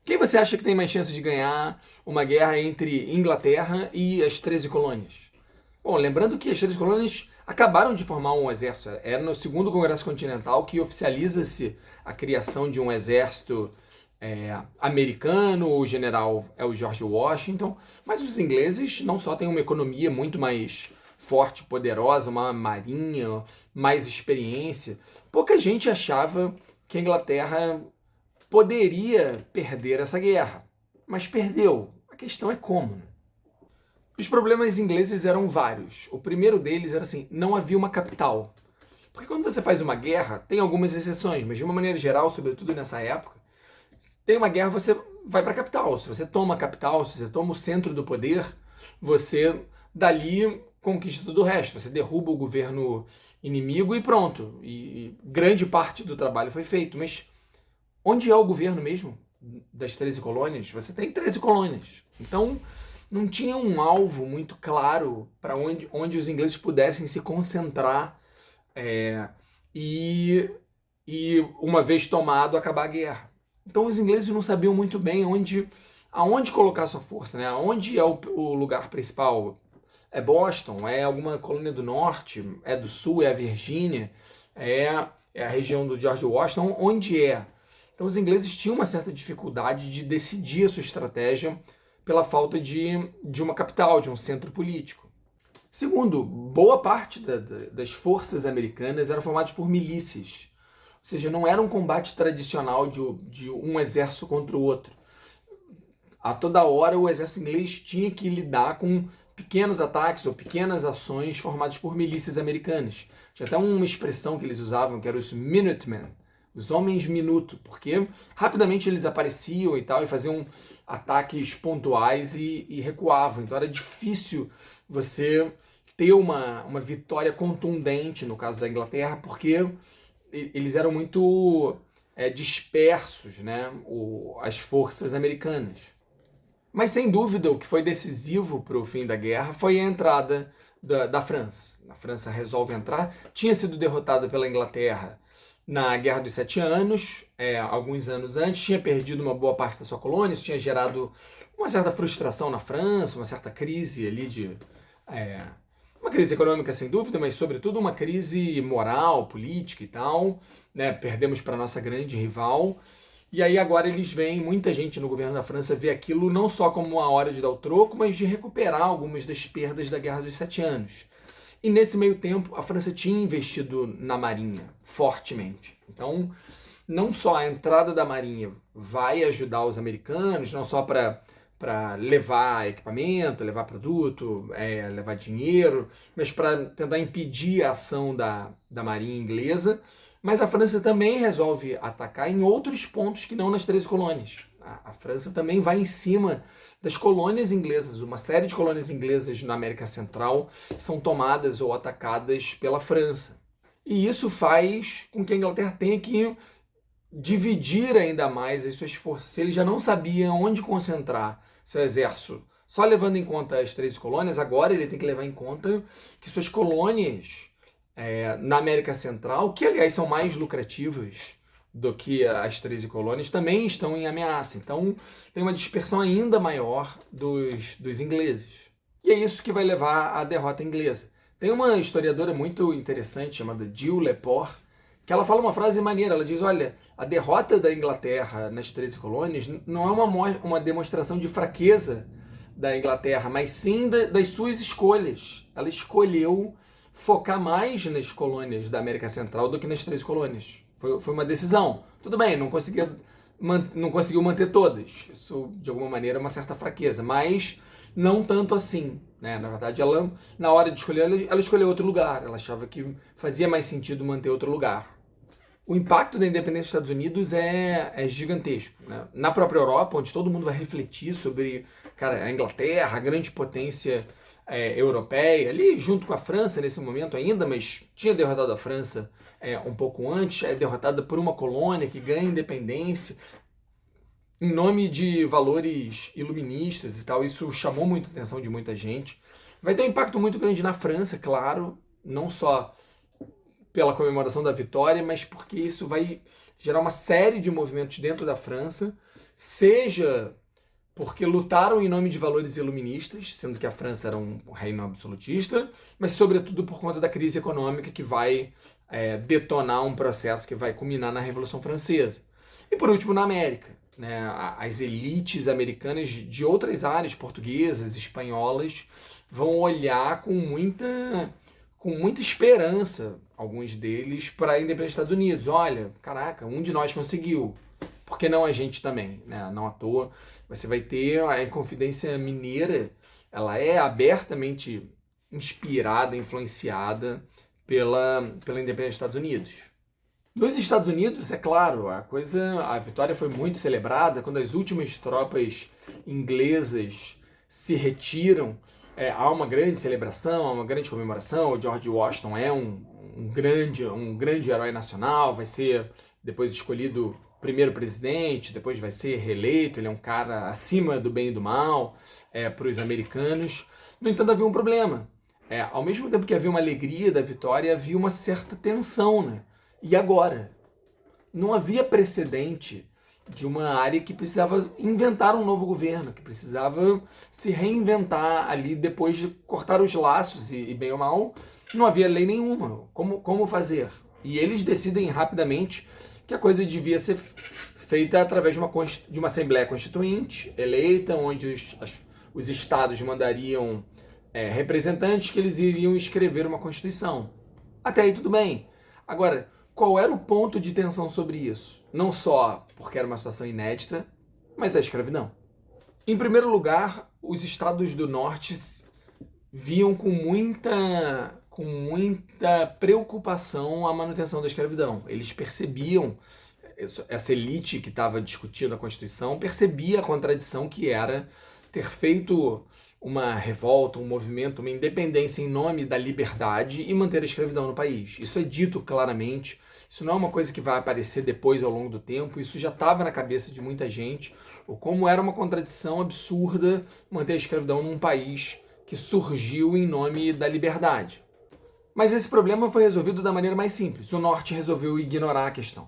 Quem você acha que tem mais chance de ganhar uma guerra entre Inglaterra e as 13 colônias? Bom, lembrando que as 13 colônias acabaram de formar um exército. Era no segundo Congresso Continental que oficializa-se a criação de um exército americano. O general é o George Washington. Mas os ingleses não só têm uma economia muito mais forte, poderosa, uma marinha, mais experiência. Pouca gente achava que a Inglaterra poderia perder essa guerra, mas perdeu. A questão é como. Os problemas ingleses eram vários. O primeiro deles era assim, não havia uma capital. Porque quando você faz uma guerra, tem algumas exceções, mas de uma maneira geral, sobretudo nessa época, tem uma guerra, você vai para a capital. Se você toma a capital, se você toma o centro do poder, você dali conquista todo o resto. Você derruba o governo inimigo e pronto. E grande parte do trabalho foi feito. Mas onde é o governo mesmo das 13 colônias? Você tem 13 colônias. Então, não tinha um alvo muito claro para onde os ingleses pudessem se concentrar e, uma vez tomado, acabar a guerra. Então, os ingleses não sabiam muito bem aonde colocar sua força, né? Onde é o lugar principal? É Boston? É alguma colônia do norte? É do sul? É a Virgínia? É a região do George Washington? Onde é? Então os ingleses tinham uma certa dificuldade de decidir a sua estratégia pela falta de uma capital, de um centro político. Segundo, boa parte das forças americanas eram formadas por milícias. Ou seja, não era um combate tradicional de um exército contra o outro. A toda hora o exército inglês tinha que lidar com pequenos ataques ou pequenas ações formadas por milícias americanas. Tinha até uma expressão que eles usavam, que era os Minutemen, os homens minuto, porque rapidamente eles apareciam e tal, e faziam ataques pontuais e recuavam. Então era difícil você ter uma vitória contundente no caso da Inglaterra, porque eles eram muito dispersos, né, as forças americanas. Mas sem dúvida o que foi decisivo para o fim da guerra foi a entrada da França. A França resolve entrar, tinha sido derrotada pela Inglaterra na Guerra dos Sete Anos, alguns anos antes, tinha perdido uma boa parte da sua colônia, isso tinha gerado uma certa frustração na França, uma certa crise ali uma crise econômica sem dúvida, mas sobretudo uma crise moral, política e tal, né? Perdemos para nossa grande rival. E aí agora eles veem, muita gente no governo da França vê aquilo não só como uma hora de dar o troco, mas de recuperar algumas das perdas da Guerra dos Sete Anos. E nesse meio tempo, a França tinha investido na Marinha fortemente. Então, não só a entrada da Marinha vai ajudar os americanos, não só para levar equipamento, levar produto, levar dinheiro, mas para tentar impedir a ação da Marinha inglesa. Mas a França também resolve atacar em outros pontos que não nas 13 colônias. A França também vai em cima das colônias inglesas. Uma série de colônias inglesas na América Central são tomadas ou atacadas pela França. E isso faz com que a Inglaterra tenha que dividir ainda mais as suas forças. Se ele já não sabia onde concentrar seu exército, só levando em conta as 13 colônias, agora ele tem que levar em conta que suas colônias na América Central, que aliás são mais lucrativas do que as 13 colônias, também estão em ameaça. Então tem uma dispersão ainda maior dos ingleses. E é isso que vai levar à derrota inglesa. Tem uma historiadora muito interessante chamada Jill Lepore, que ela fala uma frase maneira, ela diz, olha, a derrota da Inglaterra nas 13 colônias não é uma demonstração de fraqueza da Inglaterra, mas sim das suas escolhas. Ela escolheu focar mais nas colônias da América Central do que nas 13 colônias. Foi uma decisão. Tudo bem, não conseguiu manter todas. Isso, de alguma maneira, é uma certa fraqueza, mas não tanto assim. Né? Na verdade, ela, na hora de escolher, ela escolheu outro lugar. Ela achava que fazia mais sentido manter outro lugar. O impacto da independência dos Estados Unidos é gigantesco. Né? Na própria Europa, onde todo mundo vai refletir sobre a Inglaterra, a grande potência europeia, ali junto com a França nesse momento ainda, mas tinha derrotado a França um pouco antes, é derrotada por uma colônia que ganha independência em nome de valores iluministas e tal. Isso chamou muita atenção de muita gente. Vai ter um impacto muito grande na França, claro, não só pela comemoração da vitória, mas porque isso vai gerar uma série de movimentos dentro da França seja porque lutaram em nome de valores iluministas, sendo que a França era um reino absolutista, mas sobretudo por conta da crise econômica que vai detonar um processo que vai culminar na Revolução Francesa. E por último, na América, né, as elites americanas de outras áreas, portuguesas, espanholas, vão olhar com muita esperança, alguns deles, para a independência dos Estados Unidos. Olha, caraca, um de nós conseguiu. Por que não a gente também? Né? Não à toa, você vai ter a Inconfidência Mineira, ela é abertamente inspirada, influenciada pela independência dos Estados Unidos. Nos Estados Unidos, é claro, a vitória foi muito celebrada quando as últimas tropas inglesas se retiram. Há uma grande celebração, há uma grande comemoração. O George Washington é um grande herói nacional, vai ser depois escolhido primeiro presidente, depois vai ser reeleito, ele é um cara acima do bem e do mal para os americanos. No entanto, havia um problema. Ao mesmo tempo que havia uma alegria da vitória, havia uma certa tensão, né? E agora? Não havia precedente de uma área que precisava inventar um novo governo, que precisava se reinventar ali depois de cortar os laços e bem ou mal, não havia lei nenhuma. Como fazer? E eles decidem rapidamente que a coisa devia ser feita através de uma Assembleia Constituinte eleita, onde os estados mandariam representantes que eles iriam escrever uma Constituição. Até aí tudo bem. Agora, qual era o ponto de tensão sobre isso? Não só porque era uma situação inédita, mas a escravidão. Em primeiro lugar, os estados do norte viam com muita preocupação a manutenção da escravidão. Eles percebiam, essa elite que estava discutindo a Constituição, percebia a contradição que era ter feito uma revolta, um movimento, uma independência em nome da liberdade e manter a escravidão no país. Isso é dito claramente, isso não é uma coisa que vai aparecer depois ao longo do tempo, isso já estava na cabeça de muita gente, ou como era uma contradição absurda manter a escravidão num país que surgiu em nome da liberdade. Mas esse problema foi resolvido da maneira mais simples. O norte resolveu ignorar a questão.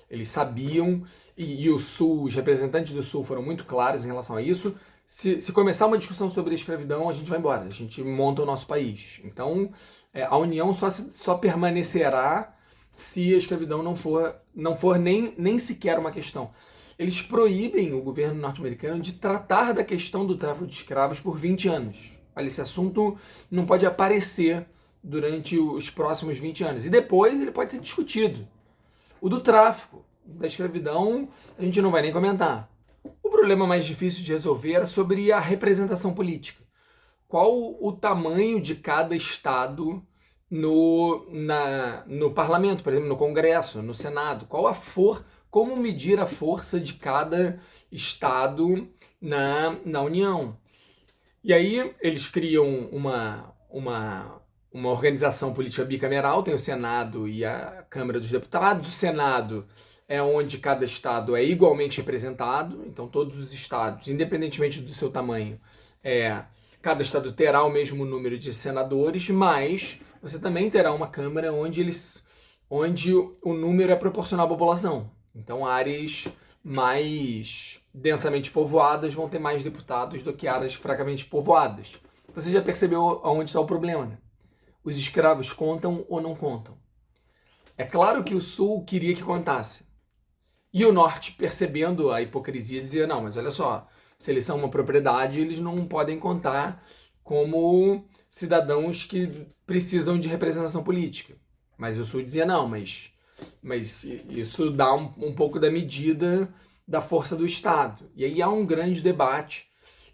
Eles sabiam, e o sul, os representantes do sul foram muito claros em relação a isso. Se começar uma discussão sobre a escravidão, a gente vai embora, a gente monta o nosso país. Então, a União só permanecerá se a escravidão não for nem sequer uma questão. Eles proíbem o governo norte-americano de tratar da questão do tráfico de escravos por 20 anos. Olha, esse assunto não pode aparecer durante os próximos 20 anos. E depois ele pode ser discutido. O do tráfico, da escravidão, a gente não vai nem comentar. O problema mais difícil de resolver era sobre a representação política. Qual o tamanho de cada estado no parlamento, por exemplo, no Congresso, no Senado? Como medir a força de cada estado na União? E aí eles criam uma organização política bicameral, tem o Senado e a Câmara dos Deputados. O Senado é onde cada estado é igualmente representado, então todos os estados, independentemente do seu tamanho, cada estado terá o mesmo número de senadores, mas você também terá uma Câmara onde o número é proporcional à população. Então áreas mais densamente povoadas vão ter mais deputados do que áreas fracamente povoadas. Você já percebeu aonde está o problema, né? Os escravos contam ou não contam? É claro que o sul queria que contasse. E o norte, percebendo a hipocrisia, dizia, não, mas olha só, se eles são uma propriedade, eles não podem contar como cidadãos que precisam de representação política. Mas o sul dizia, não, mas isso dá um pouco da medida da força do Estado. E aí há um grande debate,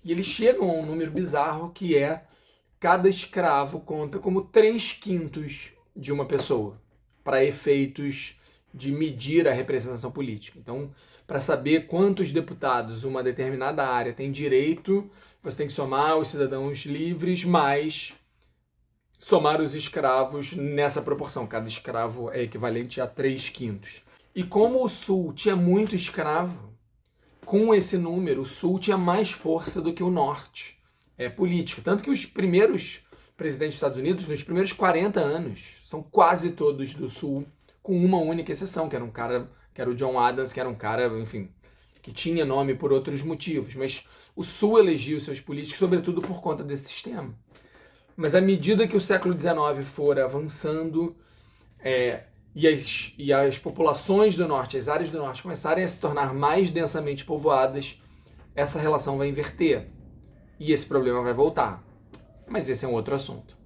e eles chegam a um número bizarro que cada escravo conta como 3/5 de uma pessoa, para efeitos de medir a representação política. Então, para saber quantos deputados uma determinada área tem direito, você tem que somar os cidadãos livres mais somar os escravos nessa proporção. Cada escravo é equivalente a 3/5. E como o Sul tinha muito escravo, com esse número, o Sul tinha mais força do que o Norte política. Tanto que os primeiros presidentes dos Estados Unidos, nos primeiros 40 anos, são quase todos do Sul, com uma única exceção, que era o John Adams, que era um cara, enfim, que tinha nome por outros motivos, mas o Sul elegia os seus políticos sobretudo por conta desse sistema. Mas à medida que o século XIX for avançando e as populações do Norte, as áreas do Norte começarem a se tornar mais densamente povoadas, essa relação vai inverter e esse problema vai voltar. Mas esse é um outro assunto.